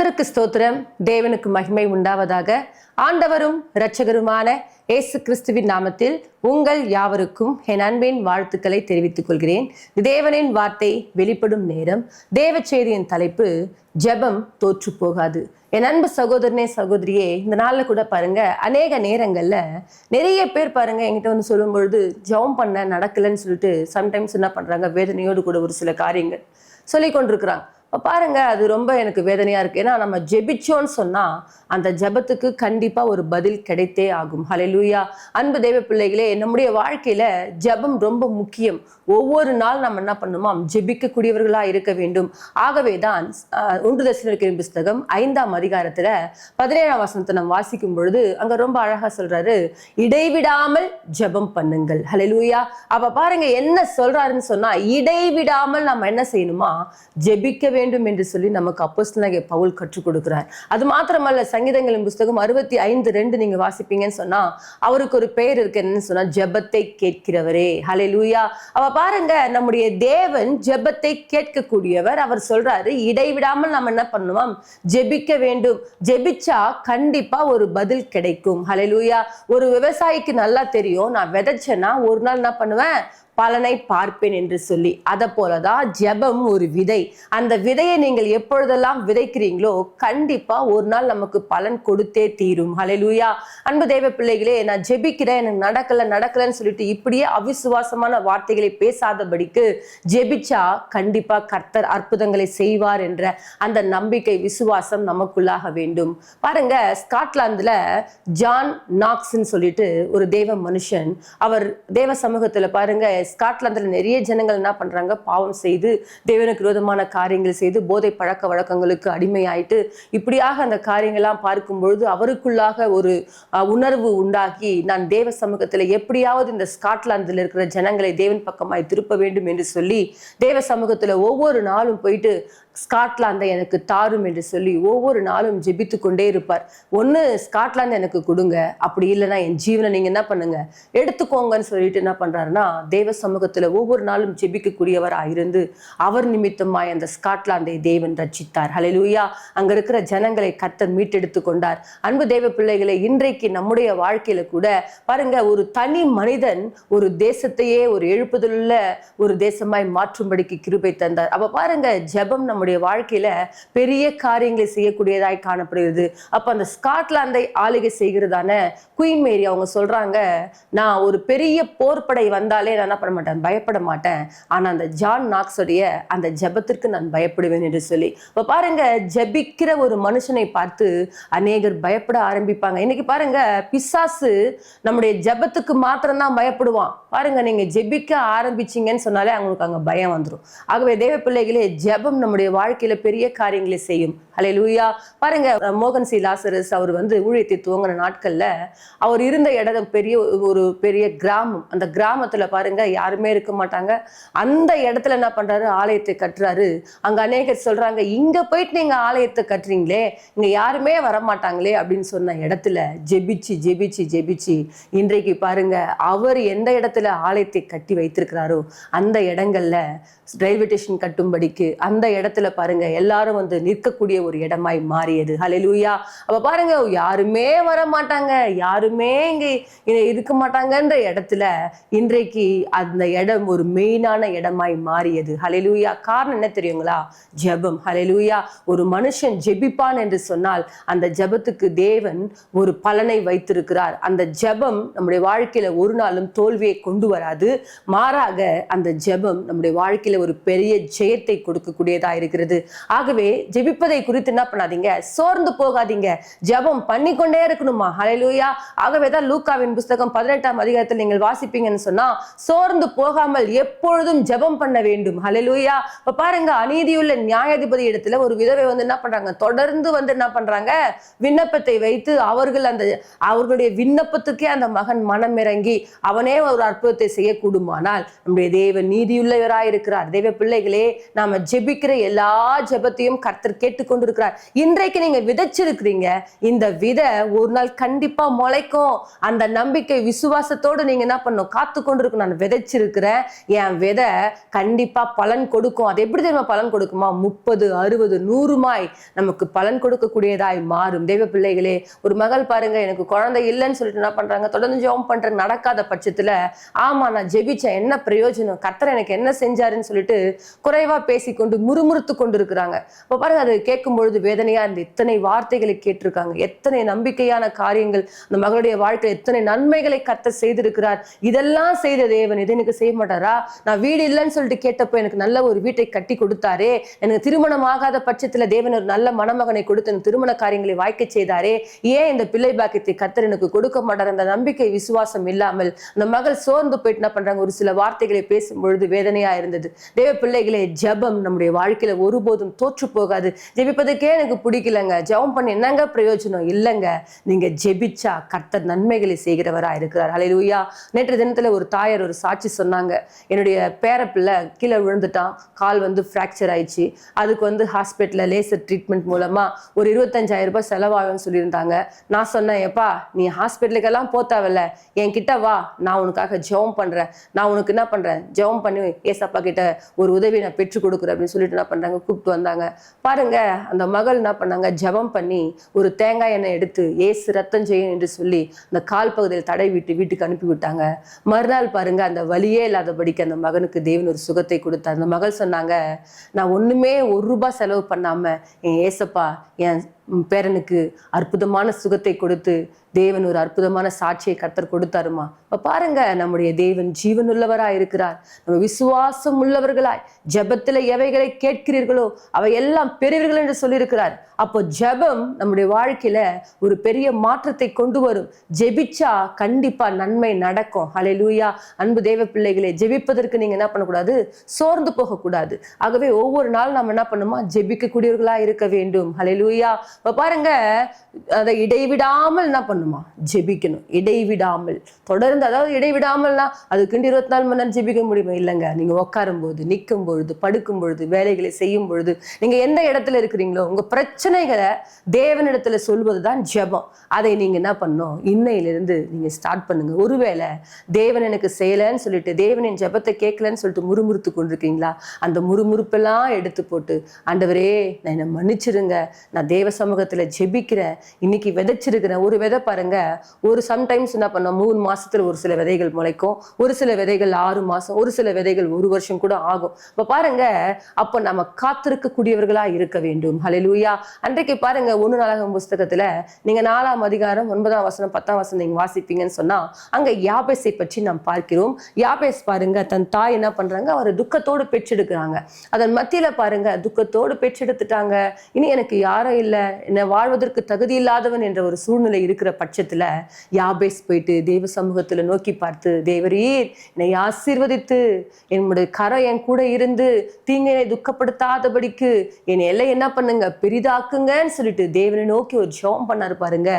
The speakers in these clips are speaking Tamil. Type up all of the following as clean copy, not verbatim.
கர்த்தருக்கு ஸ்தோத்திரம். தேவனுக்கு மகிமை உண்டாவதாக. ஆண்டவரும் இரட்சகருமான இயேசு கிறிஸ்துவின் நாமத்தில் உங்கள் யாவருக்கும் என் அன்பின் வாழ்த்துக்களை தெரிவித்துக் கொள்கிறேன். தேவனின் வார்த்தை வெளிப்படும் நேரம். தேவ செய்தியின் தலைப்பு ஜெபம் தோற்று போகாது. என் அன்பு சகோதரனே சகோதரியே, இந்த நாள்ல கூட பாருங்க, அநேக நேரங்கள்ல நிறைய பேர் பாருங்க என்கிட்ட வந்து சொல்லும் பொழுது ஜெபம் பண்ண நடக்கலன்னு சொல்லிட்டு சம்டைம்ஸ் என்ன பண்றாங்க, வேதனையோடு கூட ஒரு சில காரியங்கள் சொல்லி கொண்டிருக்கிறாங்க. பாருங்க, அது ரொம்ப எனக்கு வேதனையா இருக்கு. ஏன்னா நம்ம ஜெபிச்சோன்னு சொன்னா அந்த ஜெபத்துக்கு கண்டிப்பா ஒரு பதில் கிடைத்தே ஆகும். ஹல்லேலூயா. அன்பு தேவ பிள்ளைகளே, நம்முடைய வாழ்க்கையில ஜெபம் ரொம்ப முக்கியம். ஒவ்வொரு நாள் நம்ம என்ன பண்ணுமோ ஜெபிக்கக்கூடியவர்களா இருக்க வேண்டும். ஆகவேதான் 1 தெசலோனிக்கேயர் புஸ்தகம் 5ஆம் அதிகாரத்துல 17ஆம் வசனத்தை நம்ம வாசிக்கும் பொழுது அங்க ரொம்ப அழகா சொல்றாரு, இடைவிடாமல் ஜெபம் பண்ணுங்கள். ஹல்லேலூயா. அப்ப பாருங்க என்ன சொல்றாருன்னு சொன்னா, இடைவிடாமல் நம்ம என்ன செய்யணுமா, ஜெபிக்க வேண்டும் என்று சொல்லி நமக்கு அப்போஸ்தலனாகிய பவுல் கற்றுக் கொடுக்கிறார். அது மாத்திரமல்ல, சங்கீதங்களின் புஸ்தகம் 65:2 நீங்க வாசிப்பீங்கன்னு சொன்னா அவருக்கு ஒரு பெயர் இருக்கு. என்னன்னு சொன்னா, ஜெபத்தை கேட்கிறவரே. ஹல்லேலூயா. அவ பாருங்க, நம்முடைய தேவன் ஜெபத்தை கேட்கக்கூடியவர். அவர் சொல்றாரு, இடைவிடாமல் நம்ம என்ன பண்ணுவோம், ஜெபிக்க வேண்டும். ஜெபிச்சா கண்டிப்பா ஒரு பதில் கிடைக்கும். ஹல்லேலூயா. ஒரு விவசாயிக்கு நல்லா தெரியும், நான் விதைச்சேன்னா ஒரு நாள் என்ன பண்ணுவேன், பலனை பார்ப்பேன் என்று சொல்லி. அதை போலதான் ஜெபம் ஒரு விதை. அந்த விதையை நீங்கள் எப்பொழுதெல்லாம் விதைக்கிறீங்களோ கண்டிப்பா ஒரு நாள் நமக்கு பலன் கொடுத்தே தீரும். ஹல்லேலூயா. அன்பு தேவ பிள்ளைகளே, நான் ஜெபிக்கிறேன், எனக்கு நடக்கலன்னு சொல்லிட்டு இப்படியே அவிசுவாசமான வார்த்தைகளை பேசாதபடிக்கு ஜெபிச்சா கண்டிப்பா கர்த்தர் அற்புதங்களை செய்வார் என்ற அந்த நம்பிக்கை, விசுவாசம் நமக்குள்ளாக வேண்டும். பாருங்க, ஸ்காட்லாந்துல ஜான் நாக்ஸ்ன்னு சொல்லிட்டு ஒரு தேவ மனுஷன், அவர் தேவ சமூகத்துல பாருங்க, ஸ்காட்லாந்துல நிறைய ஜனங்கள் என்ன பண்றாங்க, பாவம் செய்து தேவனுக்கு விரோதமான காரியங்கள் செய்து போதை பழக்க வழக்கங்களுக்கு அடிமையாயிட்டு இப்படியாக அந்த காரியங்கள்லாம் பார்க்கும் பொழுது அவருக்குள்ளாக ஒரு உணர்வு உண்டாகி, நான் தேவ சமூகத்துல எப்படியாவது இந்த ஸ்காட்லாந்துல இருக்கிற ஜனங்களை தேவன் பக்கமாய் திருப்ப வேண்டும் என்று சொல்லி தேவ சமூகத்துல ஒவ்வொரு நாளும் போயிட்டு ஸ்காட்லாந்தை எனக்கு தாரும் என்று சொல்லி ஒவ்வொரு நாளும் ஜெபித்து கொண்டே இருப்பார். ஒன்று ஸ்காட்லாந்து எனக்கு கொடுங்க, அப்படி இல்லைன்னா என் ஜீவனை நீங்க என்ன பண்ணுங்க, எடுத்துக்கோங்கன்னு சொல்லிட்டு என்ன பண்றாருன்னா தேவ சமூகத்துல ஒவ்வொரு நாளும் ஜெபிக்கக்கூடியவராக இருந்து அவர் நிமித்தமாய் அந்த ஸ்காட்லாந்தை தேவன் ரட்சித்தார். ஹல்லேலூயா. அங்க இருக்கிற ஜனங்களை கர்த்தர் மீட்டெடுத்து கொண்டார். அன்பு தேவ பிள்ளைகளை, இன்றைக்கு நம்முடைய வாழ்க்கையில கூட பாருங்க, ஒரு தனி மனிதன் ஒரு தேசத்தையே ஒரு எழுப்புதலுள்ள ஒரு தேசமாய் மாற்றும்படிக்கு கிருபை தந்தார். அப்ப பாருங்க, ஜெபம் நம்முடைய வாழ்க்கையில பெரிய காரியங்களை செய்யக்கூடியதாய் காணப்படுகிறது. அப்ப அந்த ஸ்காட்லாந்தை ஆளுகை செய்கிறதான குயின் மேரி அவங்க சொல்றாங்க, நான் ஒரு பெரிய போர்படை வந்தாலே நான் என்ன பண்ண மாட்டேன், பயப்பட மாட்டேன். ஆனா அந்த ஜான் நாக்ஸுடைய அந்த ஜெபத்திற்கு நான் பயப்படுவேன் என்று சொல்லி. இப்ப பாருங்க, ஜெபிக்கிற ஒரு மனுஷனை பார்த்து அநேகர் பயப்பட ஆரம்பிப்பாங்க. இன்னைக்கு பாருங்க, பிசாசு நம்முடைய ஜெபத்துக்கு மாத்திரம்தான் பயப்படுவான். பாருங்க, நீங்க ஜெபிக்க ஆரம்பிச்சீங்கன்னு சொன்னாலே அவங்களுக்கு அங்க பயம் வந்துடும். ஆகவே தேவ பிள்ளைகளே, ஜெபம் நம்முடைய வாழ்க்கையில பெரிய காரியங்களை செய்யும். ஹல்லேலூயா. பாருங்க, மோகன் சி லாசரஸ் அவர் வந்து ஊழியத்தை துவங்கின நாட்கள்ல அவர் இருந்த இடம் பெரிய கிராமம். அந்த கிராமத்துல பாருங்க யாருமே இருக்க மாட்டாங்க. அந்த இடத்துல என்ன பண்றாரு, ஆலயத்தை கட்டுறாரு. அங்க அநேகர் சொல்றாங்க, இங்க போயிட்டு நீங்க ஆலயத்தை கட்டுறீங்களே, இங்க யாருமே வரமாட்டாங்களே அப்படின்னு சொன்ன இடத்துல ஜெபிச்சு ஜெபிச்சு ஜெபிச்சு இன்றைக்கு பாருங்க, அவர் எந்த இடத்துல ஆலயத்தை கட்டி வைத்திருக்கிறாரோ அந்த இடங்கள்ல ரயில்வே ஸ்டேஷன் கட்டும்படிக்கு அந்த இடத்துல பாருங்க எல்லாரும் வந்து நிற்கக்கூடிய ஒரு இடமாய் மாறியது. ஹல்லேலூயா. அப்ப பாருங்க, யாருமே வர மாட்டாங்க, யாருமே இங்க இருக்க மாட்டாங்கன்ற இடத்துல இன்றைக்கு அந்த இடம் ஒரு மெயினான இடமாய் மாறியது. ஹல்லேலூயா. காரணம் என்ன தெரியுங்களா? ஜெபம். ஹல்லேலூயா. ஒரு மனுஷன் ஜெபிப்பான் என்று சொன்னால் அந்த ஜெபத்துக்கு தேவன் ஒரு பலனை வைத்திருக்கிறார். அந்த ஜெபம் நம்முடைய வாழ்க்கையில ஒரு நாளும் தோல்வியை கொண்டு வராது. மாறாக அந்த ஜெபம் நம்முடைய வாழ்க்கையில ஒரு பெரிய ஜெயத்தை கொடுக்கக்கூடியதா இருக்கிறது. ஆகவே ஜெபிப்பதை குறித்து என்ன பண்ணாதீங்க, சோர்ந்து போகாதீங்க, ஜெபம் பண்ணிக்கொண்டே இருக்கணுமா. ஹல்லேலூயா. ஆகவேதான் லூக்காவின் புஸ்தகம் 18ஆம் அதிகாரத்தில் நீங்கள் வாசிப்பீங்கன்னு சொன்னா, சோர்ந்து போகாமல் எப்பொழுதும் ஜெபம் பண்ண வேண்டும். ஹல்லேலூயா. இப்ப பாருங்க, அநீதியுள்ள நியாயாதிபதி இடத்துல ஒரு விதவை வந்து என்ன பண்றாங்க, தொடர்ந்து வந்து என்ன பண்றாங்க, விண்ணப்பத்தை வைத்து அவர்களுடைய விண்ணப்பத்துக்கே அந்த மகன் மனம் இறங்கி அவனே ஒரு அற்புதத்தை செய்யக்கூடுமானால் நம்முடைய தேவன் நீதியுள்ளவராய் இருக்கிறார். தேவ பிள்ளைகளே, நாம ஜெபிக்கிற எல்லா ஜெபத்தையும் கர்த்தர் கேட்டுக்கொண்டிருக்கிறார். இன்றைக்கு நீங்க விதைச்சிருக்கிறீங்க, இந்த விதை ஒரு நாள் கண்டிப்பா முளைக்கும். அந்த நம்பிக்கை விசுவாசத்தோடு நீங்க என்ன பண்ணணும், காத்து கொண்டிருக்கணும். நான் விதைச்சிருக்கிறேன், என் விதை கண்டிப்பா பலன் கொடுக்கும். அது எப்படி தெரியுமா பலன் கொடுக்குமா? 30, 60, 100 நமக்கு பலன் கொடுக்கக்கூடியதாய் மாறும். தெய்வ பிள்ளைகளே, ஒரு மகள் பாருங்க, எனக்கு குழந்தை இல்லைன்னு சொல்லிட்டு என்ன பண்றாங்க, தொடர்ந்து ஜெபம் பண்ற, நடக்காத பட்சத்துல ஆமா நான் ஜெபிச்சேன், என்ன பிரயோஜனம், கர்த்தர் எனக்கு என்ன செஞ்சாருன்னு சொல்லிட்டு குறைவா பேசிக்கொண்டு முறுமுறுத்து கொண்டு இருக்கிறாங்க. இப்ப பாருங்க, அது கேட்கும் பொழுது வேதனையா இருந்து எத்தனை வார்த்தைகளை கேட்டிருக்காங்க, எத்தனை நம்பிக்கையான காரியங்கள் அந்த மகளுடைய வாழ்க்கையில், எத்தனை நன்மைகளை கர்த்தர் செய்திருக்கிறார். இதெல்லாம் செய்த தேவன் இதை எனக்கு செய்ய மாட்டாரா? நான் வீடு இல்லைன்னு சொல்லிட்டு கேட்டப்போ எனக்கு நல்ல ஒரு வீட்டை கட்டி கொடுத்தாரே, எனக்கு திருமணம் ஆகாத பட்சத்துல தேவன் ஒரு நல்ல மணமகனை கொடுத்து திருமண காரியங்களை வாய்க்க செய்தாரே, ஏன் இந்த பிள்ளை பாக்கியத்தை கர்த்தர் எனக்கு கொடுக்க மாட்டார்? அந்த நம்பிக்கை விசுவாசம் இல்லாமல் அந்த மகள் சோர்ந்து போயிட்டு என்ன பண்றாங்க, ஒரு சில வார்த்தைகளை பேசும் பொழுது வேதனையா இருந்தது. தேவ பிள்ளைகளே, ஜெபம் நம்முடைய வாழ்க்கையில ஒருபோதும் தோற்று போகாது. ஜெபிப்பதற்கே எனக்கு பிடிக்கலங்க, ஜெபம் பண்ணி என்னங்க பிரயோஜனம் இல்லைங்க. நீங்க ஜெபிச்சா கர்த்தர் நன்மைகளை செய்கிறவரா இருக்கிறார். ஹல்லேலூயா. நேற்று தினத்துல ஒரு தாயார் ஒரு சாட்சி சொன்னாங்க. என்னுடைய பேர பிள்ளை கீழே விழுந்துட்டான், கால் ஃப்ராக்சர் ஆயிடுச்சு. அதுக்கு ஹாஸ்பிட்டல்ல லேசர் ட்ரீட்மெண்ட் மூலமா ஒரு 25,000 ரூபாய் செலவாகும்னு சொல்லியிருந்தாங்க. நான் சொன்னேன், எப்பா நீ ஹாஸ்பிட்டலுக்கெல்லாம் போத்தாவில்ல, என் கிட்ட வா, நான் உனக்காக ஜெபம் பண்றேன், நான் உனக்கு என்ன பண்றேன், ஜெபம் பண்ணி ஏசப்பா கிட்ட ஒரு உதவி நான் பெற்றுக் கொடுக்குறேன் அப்படின்னு சொல்லிட்டு என்ன பண்றாங்க, கூப்பிட்டு வந்தாங்க. பாருங்க, அந்த மகள் என்ன பண்ணாங்க, ஜெபம் பண்ணி ஒரு தேங்காய் எண்ணெய் எடுத்து ஏசு ரத்தம் செய்யும் என்று சொல்லி அந்த கால் பகுதியில் தடை விட்டு வீட்டுக்கு அனுப்பி விட்டாங்க. மறுநாள் பாருங்க, அந்த வலியே இல்லாதபடிக்கு அந்த மகனுக்கு தேவன் ஒரு சுகத்தை கொடுத்தார். அந்த மகள் சொன்னாங்க, நான் ஒண்ணுமே 1 ரூபாய் செலவு பண்ணாம என் ஏசப்பா என் பேரனுக்கு அற்புதமான சுகத்தை கொடுத்து தேவன் ஒரு அற்புதமான சாட்சியை கர்த்தர் கொடுத்தாருமா. இப்ப பாருங்க, நம்முடைய தேவன் ஜீவனுள்ளவராய் இருக்கிறார். நம்ம விசுவாசம் உள்ளவர்களாய் ஜெபத்துல எவைகளை கேட்கிறீர்களோ அவை எல்லாம் பெறுவீர்கள் என்று சொல்லியிருக்கிறார். அப்போ ஜெபம் நம்முடைய வாழ்க்கையில ஒரு பெரிய மாற்றத்தை கொண்டு வரும். ஜெபிச்சா கண்டிப்பா நன்மை நடக்கும். ஹல்லேலூயா. அன்பு தேவ பிள்ளைகளே, ஜெபிப்பதற்கு நீங்க என்ன பண்ணக்கூடாது, சோர்ந்து போகக்கூடாது. ஆகவே ஒவ்வொரு நாள் நம்ம என்ன பண்ணுமா, ஜெபிக்கக்கூடியவர்களா இருக்க வேண்டும். ஹல்லேலூயா. இப்ப பாருங்க, அதை இடைவிடாமல் என்ன பண்ணுமா, ஜெபிக்கணும். இடைவிடாமல் தொடர்ந்து, அதாவது இடைவிடாமல்னா அதுக்கு 24 மணி நேரம் ஜெபிக்க முடியுமா? இல்லைங்க. நீங்க உட்காரும் போது, நிற்கும் பொழுது, படுக்கும் பொழுது, வேலைகளை செய்யும் பொழுது, நீங்க எந்த இடத்துல இருக்கிறீங்களோ உங்க பிரச்சனைகளை தேவனிடத்துல சொல்வதுதான் ஜெபம். அதை நீங்க என்ன பண்ணணும், இன்னையிலிருந்து நீங்க ஸ்டார்ட் பண்ணுங்க. ஒருவேளை தேவன் எனக்கு செய்யலன்னு சொல்லிட்டு, தேவனின் ஜெபத்தை கேட்கலன்னு சொல்லிட்டு முறுமுறுத்து கொண்டிருக்கீங்களா, அந்த முறுமுறுப்பெல்லாம் எடுத்து போட்டு, ஆண்டவரே நான் என்னை மன்னிச்சிருங்க, நான் தேவ சமூகத்துல ஜெபிக்கிறேன், இன்னைக்கு விதைச்சிருக்கிறேன். ஒரு விதை பாருங்க, ஒரு சம்டைம்ஸ் என்ன பண்ணோம், 3 மாசத்துல ஒரு சில விதைகள் முளைக்கும், ஒரு சில விதைகள் 6 மாசம், ஒரு சில விதைகள் 1 வருஷம் கூட ஆகும். இப்ப பாருங்க, அப்ப நம்ம காத்திருக்கக்கூடியவர்களா இருக்க வேண்டும். ஹல்லேலூயா. அன்றைக்கு பாருங்க, 1 நாளாகமம் புஸ்தகத்துல நீங்க 4ஆம் அதிகாரம் 9ஆம் வசனம் 10ஆம் வசனம் நீங்க வாசிப்பீங்கன்னு சொன்னா, அங்க யாபேசை பற்றி நாம் பார்க்கிறோம். யாபேஸ் பாருங்க, தன் தாய் என்ன பண்றாங்க, அவர் துக்கத்தோடு பெற்றெடுக்கிறாங்க. அதன் மத்தியில பாருங்க, துக்கத்தோடு பெற்றெடுத்துட்டாங்க, இனி எனக்கு யாரும் இல்லை, என்னை வாழ்வதற்கு தகுதி இல்லாதவன் என்ற ஒரு சூழ்நிலை இருக்கிற பட்சத்துல யாபேஸ் போயிட்டு தேவ சமூகத்துல நோக்கி பார்த்து, தேவரீர் என்னை ஆசீர்வதித்து என்னுடைய கரம் என் கூட இருந்து தீங்கினை துக்கப்படுத்தாதபடிக்கு என் எல்லை என்ன பண்ணுங்க, பெரிதாக்குங்கன்னு சொல்லிட்டு தேவனை நோக்கி ஒரு ஜெபம் பண்ணாரு பாருங்க.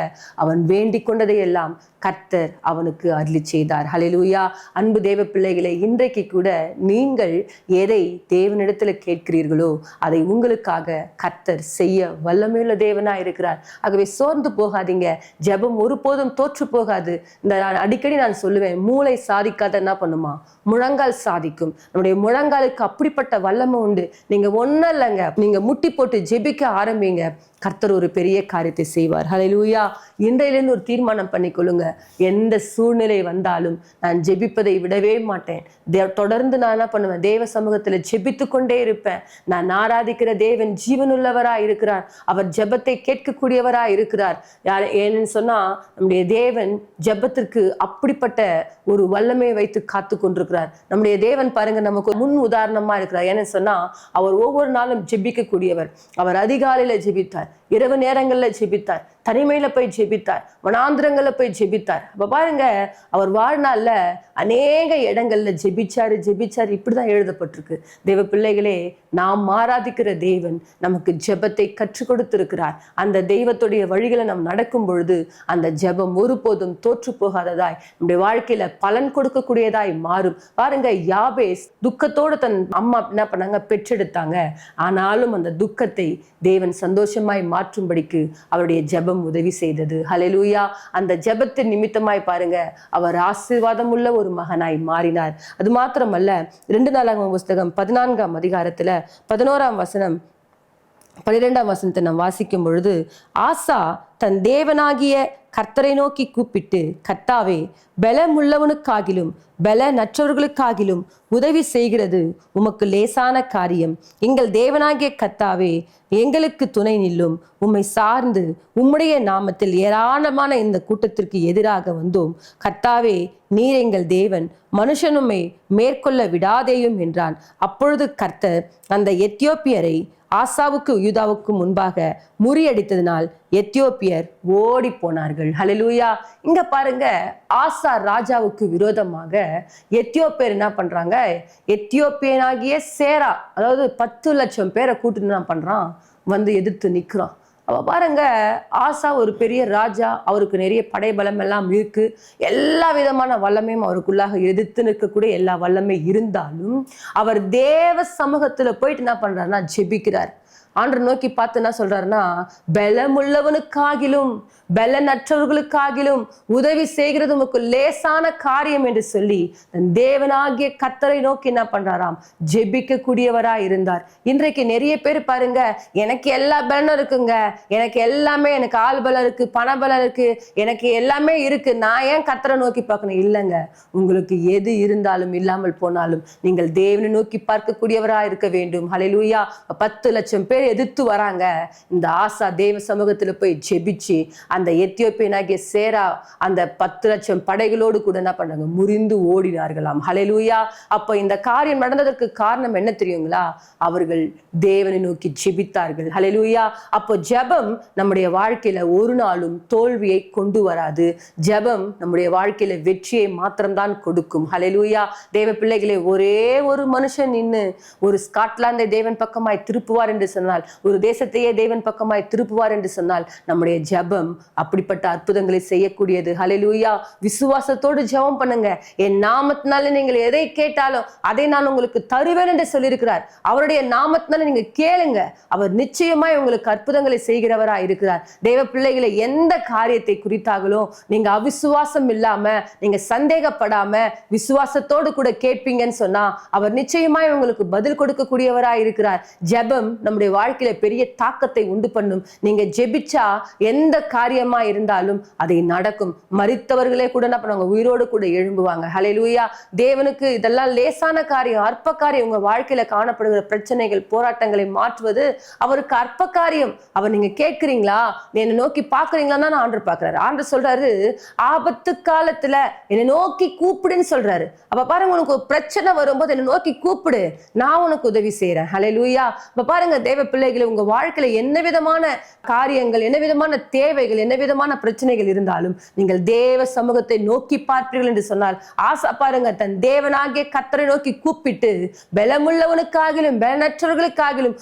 அவன் வேண்டிக் கொண்டதை எல்லாம் கர்த்தர் அவனுக்கு அருளி செய்தார். ஹல்லேலூயா. அன்பு தேவ பிள்ளைகளை, இன்றைக்கு கூட நீங்கள் எதை தேவனிடத்துல கேட்கிறீர்களோ அதை உங்களுக்காக கர்த்தர் செய்ய வல்லமையுள்ள தேவனா இருக்கிறார். ஆகவே சோர்ந்து போகாதீங்க. ஜெபம் ஒருபோதும் தோற்று போகாது. இந்த அடிக்கடி நான் சொல்லுவேன், மூளை சாதிக்காத என்ன பண்ணுமா, முழங்கால் சாதிக்கும். நம்முடைய முழங்காலுக்கு அப்படிப்பட்ட வல்லமை உண்டு. நீங்க ஒன்னும் இல்லைங்க, நீங்க முட்டி போட்டு ஜெபிக்க ஆரம்பிங்க, கர்த்தர் ஒரு பெரிய காரியத்தை செய்வார். ஹல்லேலூயா. இன்றையிலிருந்து ஒரு தீர்மானம் பண்ணிக்கொள்ளுங்க, எந்த சூழ்நிலை வந்தாலும் நான் ஜெபிப்பதை விடவே மாட்டேன். தொடர்ந்து நான் என்ன பண்ணுவேன், தேவ சமூகத்துல ஜெபித்து கொண்டே இருப்பேன். நான் ஆராதிக்கிற தேவன் ஜீவனுள்ளவரா இருக்கிறார், அவர் ஜெபத்தை கேட்கக்கூடியவரா இருக்கிறார். ஏன்னு சொன்னா, நம்முடைய தேவன் ஜெபத்திற்கு அப்படிப்பட்ட ஒரு வல்லமையை வைத்து காத்து கொண்டிருக்கிறார். நம்முடைய தேவன் பாருங்க, நமக்கு முன் உதாரணமா இருக்கிறார். ஏன்னு சொன்னா, அவர் ஒவ்வொரு நாளும் ஜெபிக்கக்கூடியவர். அவர் அதிகாலையில ஜெபித்தார், இரவு நேரங்கள்ல ஜெபித்தார், தனிமையில போய் ஜெபித்தார், வனாந்திரங்கள்ல போய் ஜெபித்தார். அப்ப பாருங்க, அவர் வாழ்நாள்ல அநேக இடங்கள்ல ஜெபிச்சாரு. இப்படிதான் எழுதப்பட்டிருக்கு. தேவ பிள்ளைகளே, நாம் ஆராதிக்கிற தேவன் நமக்கு ஜெபத்தை கற்றுக் கொடுத்திருக்கிறார். அந்த தெய்வத்துடைய வழிகளை நாம் நடக்கும் பொழுது அந்த ஜெபம் ஒருபோதும் தோற்று போகாததாய் நம்முடைய வாழ்க்கையில பலன் கொடுக்கக்கூடியதாய் மாறும். பாருங்க, யாபேஸ் துக்கத்தோடு தன் அம்மா என்ன பண்ணாங்க, பெற்றெடுத்தாங்க. ஆனாலும் அந்த துக்கத்தை தேவன் சந்தோஷமாய் மாற்றும்படிக்கு அவருடைய ஜெபம் ஜெபம் உதவி செய்தது. ஹல்லேலூயா. அந்த ஜெபத்தின் நிமித்தமாய் பாருங்க, அவர் ஆசீர்வாதம் உள்ள ஒரு மகனாய் மாறினார். அது மாத்திரமல்ல, 2 நாளாகமம் புஸ்தகம் 14ஆம் அதிகாரத்துல 11ஆம் வசனம் 12ஆம் வசனத்தை நாம் வாசிக்கும் பொழுது, ஆசா தன் தேவனாகிய கர்த்தரை நோக்கி கூப்பிட்டு, கர்த்தாவே, பலமுள்ளவனுக்காகிலும் பலனற்றவர்களுக்காகிலும் உதவி செய்கிறது உமக்கு லேசான காரியம். எங்கள் தேவனாகிய கர்த்தாவே, எங்களுக்கு துணை நில்லும். உம்மை சார்ந்து உம்முடைய நாமத்தில் ஏராளமான இந்த கூட்டத்திற்கு எதிராக வந்தோம். கர்த்தாவே, நீர் எங்கள் தேவன், மனுஷனுமை மேற்கொள்ள விடாதேயும் என்றான். அப்பொழுது கர்த்தர் அந்த எத்தியோப்பியரை ஆசாவுக்கு யூதாவுக்கு முன்பாக முறியடித்ததினால் எத்தியோப்பியர் ஓடி போனார்கள். ஹல்லேலூயா. இங்க பாருங்க, ஆசா ராஜாவுக்கு விரோதமாக எத்தியோப்பியர் என்ன பண்றாங்க? எத்தியோப்பியனாகிய சேரா, அதாவது 10 லட்சம் பேரை கூட்டு என்ன பண்றான்? வந்து எதிர்த்து நிற்கிறான். அவ பாருங்க, ஆசா ஒரு பெரிய ராஜா, அவருக்கு நிறைய படைபலம் எல்லாம் இருக்கு, எல்லா விதமான வல்லமையும் அவருக்குள்ளாக எதிர்த்து நிற்கக்கூடிய எல்லா வல்லமை இருந்தாலும் அவர் தேவ சமூகத்துல போயிட்டு என்ன பண்றாருன்னா ஜெபிக்கிறார். ஆண்டவர் நோக்கி பார்த்து என்ன சொல்றாருன்னா, பலமுள்ளவனுக்காகிலும் பலனற்றவர்களுக்காகிலும் உதவி செய்கிறது உமக்கு லேசான காரியம் என்று சொல்லி தன் தேவனாகிய கர்த்தரை நோக்கி என்ன பண்றாராம்? ஜெபிக்க கூடியவரா இருந்தார். இன்றைக்கு நிறைய பேர் பாருங்க, எனக்கு எல்லா பலனும் இருக்குங்க, எனக்கு எல்லாமே, எனக்கு ஆள் பலம் இருக்கு, பண பலம் இருக்கு, எனக்கு எல்லாமே இருக்கு, நான் ஏன் கர்த்தரை நோக்கி பார்க்கணும்? இல்லைங்க, உங்களுக்கு எது இருந்தாலும் இல்லாமல் போனாலும் நீங்கள் தேவனை நோக்கி பார்க்கக்கூடியவரா இருக்க வேண்டும். ஹல்லேலூயா. 10 லட்சம் பேர் எதிர்த்து வராங்க. இந்த ஆசா தேவ சமூகத்துல போய் ஜெபிச்சு அந்த எத்தியோப்பியனாகிய சேரா அந்த 10 லட்சம் படைகளோடு கூட என்ன பண்றாங்க? முறிந்து ஓடினார்களாம். ஹல்லேலூயா. அப்ப இந்த காரியம் நடந்ததற்கு காரணம் என்ன தெரியுங்களா? அவர்கள் தேவனை நோக்கி ஜெபித்தார்கள். ஹல்லேலூயா. அப்போ ஜெபம் நம்முடைய வாழ்க்கையில ஒரு நாளும் தோல்வியை கொண்டு வராது. ஜெபம் நம்முடைய வாழ்க்கையில வெற்றியை மாத்திரம்தான் கொடுக்கும். ஹல்லேலூயா. தேவ பிள்ளைகளே, ஒரே ஒரு மனுஷன் நின்று ஒரு ஸ்காட்லாந்தை தேவன் பக்கமாய் திருப்புவார் என்று சொன்னால், ஒரு தேசத்தையே தேவன் பக்கமாய் திருப்புவார் என்று சொன்னால், நம்முடைய ஜெபம் அப்படிப்பட்ட அற்புதங்களை செய்யக்கூடியது. ஹல்லேலூயா. விசுவாசத்தோடு ஜெபம் பண்ணுங்க. என் நாமத்தினால நீங்கள் எதை கேட்டாலும் அதை நான் உங்களுக்கு தருவேன் என்று சொல்லியிருக்கிறார். அவருடைய நாமத்தினால நீங்க கேளுங்க, அவர் நிச்சயமாய் உங்களுக்கு அற்புதங்களை செய்கிறவரா இருக்கிறார். தேவ பிள்ளைகளை, எந்த காரியத்தை குறித்தாகலும் நீங்க அவிசுவாசம் இல்லாம, நீங்க சந்தேகப்படாம விசுவாசத்தோடு கூட கேட்பீங்கன்னு சொன்னா அவர் நிச்சயமாய் உங்களுக்கு பதில் கொடுக்கக்கூடியவரா இருக்கிறார். ஜெபம் நம்முடைய வாழ்க்கையில பெரிய தாக்கத்தை உண்டு பண்ணும். நீங்க ஜெபிச்சா எந்த காரியமா இருந்தாலும் அதை நடக்கும். மரித்தவர்களே கூட என்ன பண்ணுவாங்க? உயிரோடு கூட எழும்புவாங்க. ஹல்லேலூயா. தேவனுக்கு இதெல்லாம் லேசான காரியம், அற்ப காரியம். உங்க வாழ்க்கையில காணப்படுகிற பிரச்சனைகள், போராட்டங்களை மாற்றுவது அவருக்கு அற்ப காரியம். அவர் நீங்க கேட்கிறீங்களா, என்னை நோக்கி பாக்குறீங்களா தான் ஆண்டவர் பாக்குறாரு. ஆண்டவர் சொல்றாரு, ஆபத்து காலத்துல என்னை நோக்கி கூப்பிடுன்னு சொல்றாரு. அப்ப பாருங்க, உனக்கு ஒரு பிரச்சனை வரும்போது என்னை நோக்கி கூப்பிடு, நான் உனக்கு உதவி செய்யறேன். ஹல்லேலூயா. இப்ப பாருங்க தேவ பிள்ளைகளை, உங்க வாழ்க்கையில என்ன விதமான காரியங்கள், என்ன விதமான தேவைகள், என்ன விதமான பிரச்சனைகள் இருந்தாலும் நீங்கள் தேவ சமூகத்தை நோக்கி பார்ப்பீர்கள் என்று சொன்னால், ஆசா பாருங்க, தன் தேவனாகிய கர்த்தரை நோக்கி கூப்பிட்டு பலமுள்ளவனுக்காகிலும் பலனற்றவர்களுக்காகிலும்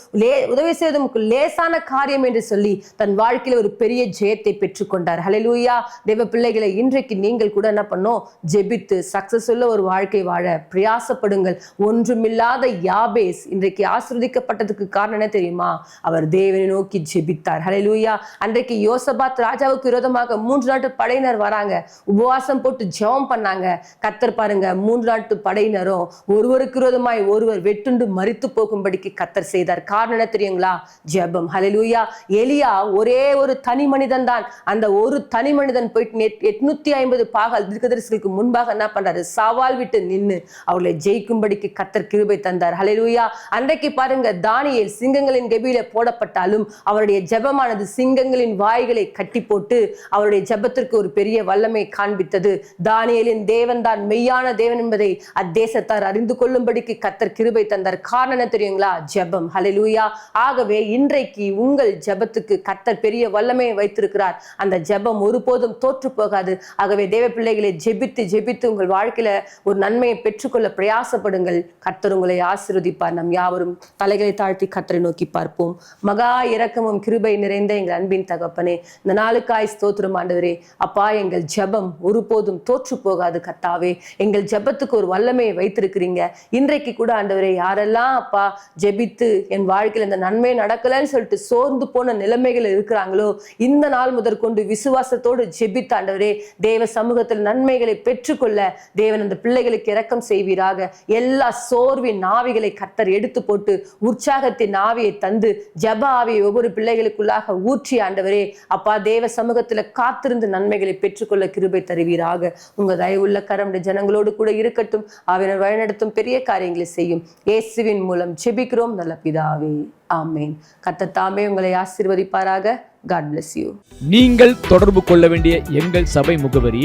உதவி செய்வதற்கு லேசான காரியம் என்று சொல்லி தன் வாழ்க்கையில ஒரு பெரிய ஜெயத்தை பெற்றுக்கொண்டார். ஹல்லேலூயா. தேவ பிள்ளைகளை, இன்றைக்கு நீங்கள் கூட என்ன பண்ணோம்? ஜெபித்து சக்சஸ் உள்ள ஒரு வாழ்க்கை வாழ பிரயாசப்படுங்கள். ஒன்றுமில்லாத யாபேஸ் இன்றைக்கு ஆசீர்வதிக்கப்பட்டதுக்கு காரணம் என்ன தெரியுமா? அவர் தேவனை நோக்கி ஜெபித்தார். ஹல்லேலூயா. அன்றைக்கு யோசபாத் ராஜாவுக்கு விரோதமாக 3 நாட்டு படையினர் வராங்க, உபவாசம் போட்டு ஜெபம் பண்ணாங்க. கர்த்தர் பாருங்க, 3 நாட்டு படையினரும் ஒருவருக்கு விரோதமாய் ஒருவர் வெட்டுண்டு மரித்து போகும்படிக்கு கர்த்தர் செய்தார். காரணம் என்ன தெரியுங்களா? ஜெபம். ஹல்லேலூயா. எலியா ஒரே ஒரு தனி மனிதன் தான். அந்த ஒரு தனி மனிதன் போயிட்டு 850 பாகால் தீர்க்கதரிசிகளுக்கு முன்பாக என்ன பண்றாரு? சவால் விட்டு நின்று அவர்களை ஜெயிக்கும்படிக்கு கர்த்தர் கிருபை தந்தார். ஹல்லேலூயா. அன்றைக்கு பாருங்க, தானியேல் சிங்கங்களின் கெபியில போடப்பட்டாலும் அவருடைய ஜெபமானது சிங்கங்களின் வாய்களை கட்டி போட்டு அவருடைய ஜெபத்திற்கு ஒரு பெரிய வல்லமை காண்பித்தது. தானியேலின் தேவன் தான் மெய்யான தேவன் என்பதை அத்தேசத்தார் அறிந்து கொள்ளும்படிக்கு கர்த்தர் கிருபை தந்தார். காரணம் என்ன தெரியுங்களா? ஜெபம். ஹல்லேலூயா. ஆகவே இன்றைக்கு உங்கள் ஜெபத்துக்கு கர்த்தர் பெரிய வல்லமையை வைத்திருக்கிறார். அந்த ஜெபம் ஒருபோதும் தோற்று போகாது. ஆகவே தேவ பிள்ளைகளை, ஜெபித்து ஜெபித்து உங்கள் வாழ்க்கையில ஒரு நன்மையை பெற்றுக்கொள்ள பிரயாசப்படுங்கள். கர்த்தர் உங்களை ஆசீர்வதிப்பார். நம் யாவரும் தலைகளை தாழ்த்தி கர்த்தரை நோக்கி பார்ப்போம். மகா இரக்கமும் கிருபை நிறைந்த எங்கள் அன்பின் தகப்பனே, இந்த நாளுக்காய் ஸ்தோத்திரம் ஆண்டவரே. அப்பா, எங்கள் ஜெபம் ஒருபோதும் தோற்று போகாது கர்த்தாவே. எங்கள் ஜெபத்துக்கு ஒரு வல்லமையை வைத்திருக்கிறீங்க. இன்றைக்கு கூட ஆண்டவரே, யாரெல்லாம் அப்பா ஜெபித்து என் வாழ்க்கையில் இந்த நன்மை நடக்கலன்னு சொல்லிட்டு சோர்ந்து போன நிலைமைகள் இருக்கிறாங்களோ, இந்த நாள் முதற்கொண்டு விசுவாசத்தோடு ஜெபித்த ஆண்டவரே, தேவ சமூகத்தில் நன்மைகளை பெற்றுக்கொள்ள தேவன் அந்த பிள்ளைகளுக்கு இரக்கம் செய்வீராக. எல்லா சோர்வின் ஆவிகளை கர்த்தர் எடுத்து போட்டு உற்சாகத்தின் ஆவியை தந்து ஜெப ஆவியை ஒவ்வொரு பிள்ளைகளுக்குள்ளாக ஊற்றி ஆண்டவரே அப்பா, தேவ சமூகத்தில் காத்திருந்து நன்மைகளை பெற்றுக்கொள்ள கிருபை தருவீராக. உங்க தயவுள்ள கரம் ஜனங்களோடு கூட இருக்கட்டும். அவர் வழிநடத்தும் பெரிய காரியங்களை செய்யும். இயேசுவின் மூலம் ஜெபிக்கிறோம் நல்ல பிதாவே, ஆமென். கர்த்தர் தாமே உங்களை ஆசீர்வதிப்பாராக. God bless you. நீங்கள் தொடர்பு கொள்ள வேண்டிய எங்கள் சபை முகவரி: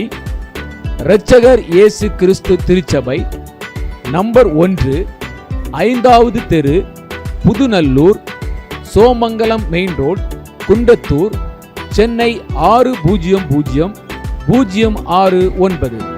இரட்சகர் இயேசு கிறிஸ்து திருச்சபை, நம்பர் 1, 5வது தெரு, புதுநல்லூர், சோமங்கலம் மெயின் ரோட், குண்டத்தூர், சென்னை 600069.